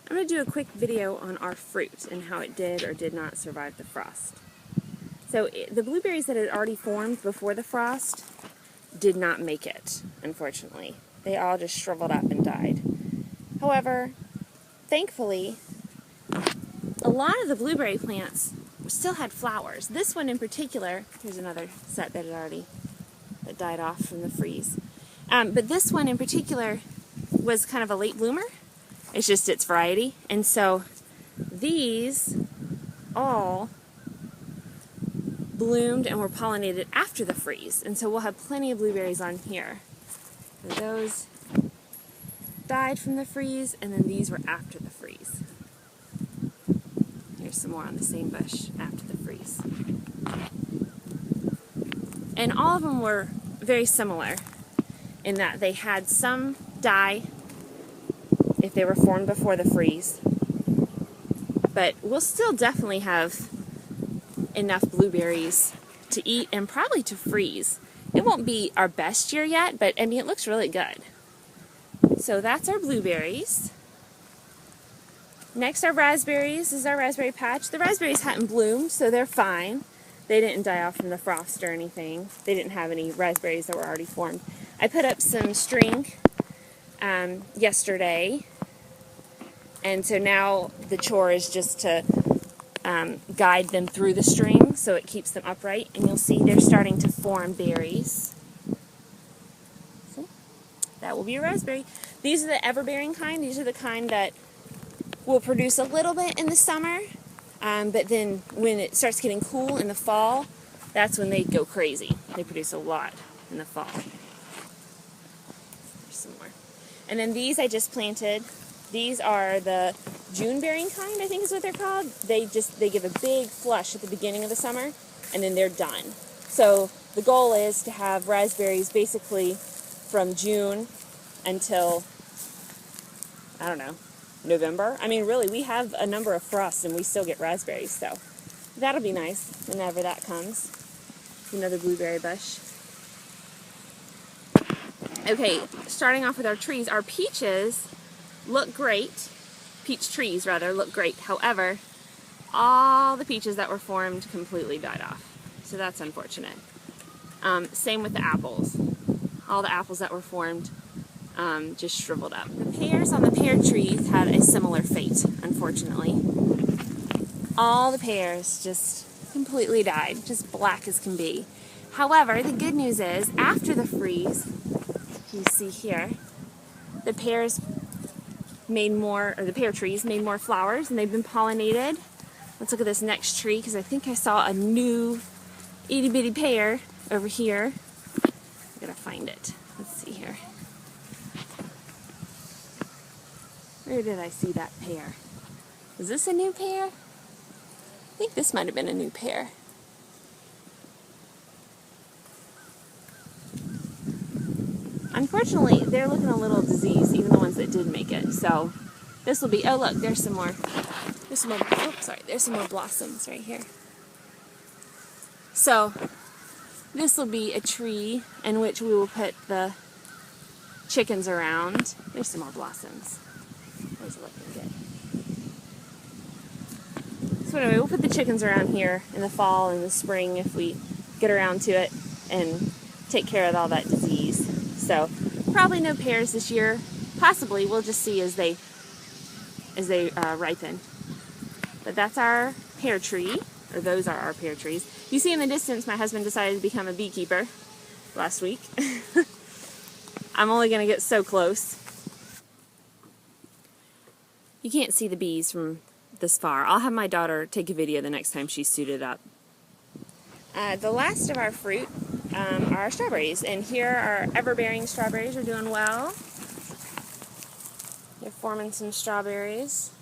I'm going to do a quick video on our fruit and how it did or did not survive the frost. So the blueberries that had already formed before the frost did not make it, unfortunately. They all just shriveled up and died. However, thankfully, a lot of the blueberry plants still had flowers. This one in particular, here's another set that that died off from the freeze. But this one in particular was kind of a late bloomer. It's just its variety. And so these all bloomed and were pollinated after the freeze. And so we'll have plenty of blueberries on here. And those died from the freeze, and then these were after the freeze. Here's some more on the same bush after the freeze. And all of them were very similar in that they had some die if they were formed before the freeze. But we'll still definitely have enough blueberries to eat and probably to freeze. It won't be our best year yet, but I mean, it looks really good. So that's our blueberries. Next, our raspberries. This is our raspberry patch. The raspberries hadn't bloomed, so they're fine. They didn't die off from the frost or anything. They didn't have any raspberries that were already formed. I put up some string yesterday, and so now the chore is just to guide them through the string so it keeps them upright, and you'll see they're starting to form berries. So that will be a raspberry. These are the ever-bearing kind. These are the kind that will produce a little bit in the summer, but then when it starts getting cool in the fall, that's when they go crazy. They produce a lot in the fall. There's some more. And then these I just planted. These are the June-bearing kind, I think is what they're called. They give a big flush at the beginning of the summer, and then they're done. So the goal is to have raspberries basically from June until, I don't know, November. I mean, really, we have a number of frosts and we still get raspberries, so that'll be nice whenever that comes. Another blueberry bush. Okay, starting off with our trees, our peaches look great. Peach trees, rather, look great. However, all the peaches that were formed completely died off, so that's unfortunate. Same with the apples. All the apples that were formed just shriveled up. The pears on the pear trees had a similar fate, unfortunately. All the pears just completely died, just black as can be. However, the good news is, after the freeze, you see here, the pears made more, or the pear trees made more flowers, and they've been pollinated. Let's look at this next tree, because I think I saw a new itty-bitty pear over here. I gotta find it. Let's see here. Where did I see that pear? Is this a new pear? I think this might have been a new pear. Unfortunately, they're looking a little diseased, even the ones that did make it. So this will be, oh look, there's some more. There's some more blossoms right here. So this will be a tree in which we will put the chickens around. There's some more blossoms. Those are looking good. So anyway, we'll put the chickens around here in the fall and the spring if we get around to it and take care of all that disease. So probably no pears this year. Possibly, we'll just see as they ripen. But that's our pear tree, or those are our pear trees. You see in the distance, my husband decided to become a beekeeper last week. I'm only going to get so close. You can't see the bees from this far. I'll have my daughter take a video the next time she's suited up. The last of our fruit are our strawberries, and here our ever-bearing strawberries are doing well. They're forming some strawberries.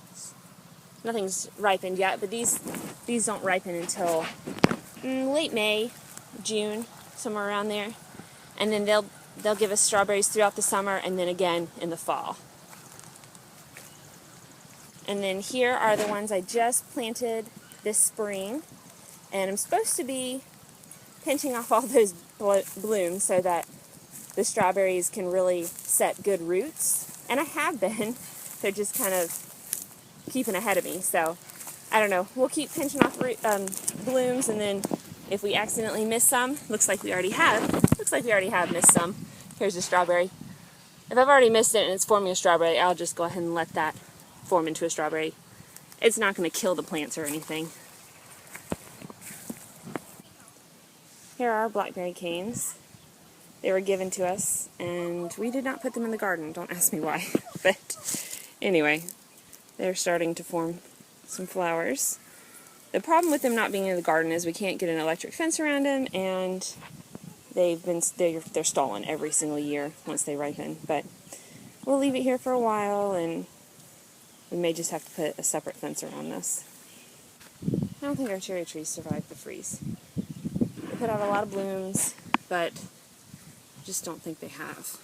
Nothing's ripened yet, but these don't ripen until late May, June, somewhere around there. And then they'll give us strawberries throughout the summer and then again in the fall. And then here are the ones I just planted this spring. And I'm supposed to be pinching off all those blooms so that the strawberries can really set good roots. And I have been. They're just kind of keeping ahead of me. So I don't know. We'll keep pinching off blooms, and then if we accidentally miss some, looks like we already have missed some. Here's a strawberry. If I've already missed it and it's forming a strawberry, I'll just go ahead and let that form into a strawberry. It's not going to kill the plants or anything. Here are our blackberry canes. They were given to us, and we did not put them in the garden. Don't ask me why. But anyway, they're starting to form some flowers. The problem with them not being in the garden is we can't get an electric fence around them, and they're stolen every single year once they ripen. But we'll leave it here for a while, and we may just have to put a separate fence around this. I don't think our cherry trees survived the freeze. They put out a lot of blooms, but I just don't think they have.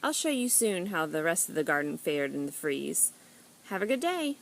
I'll show you soon how the rest of the garden fared in the freeze. Have a good day!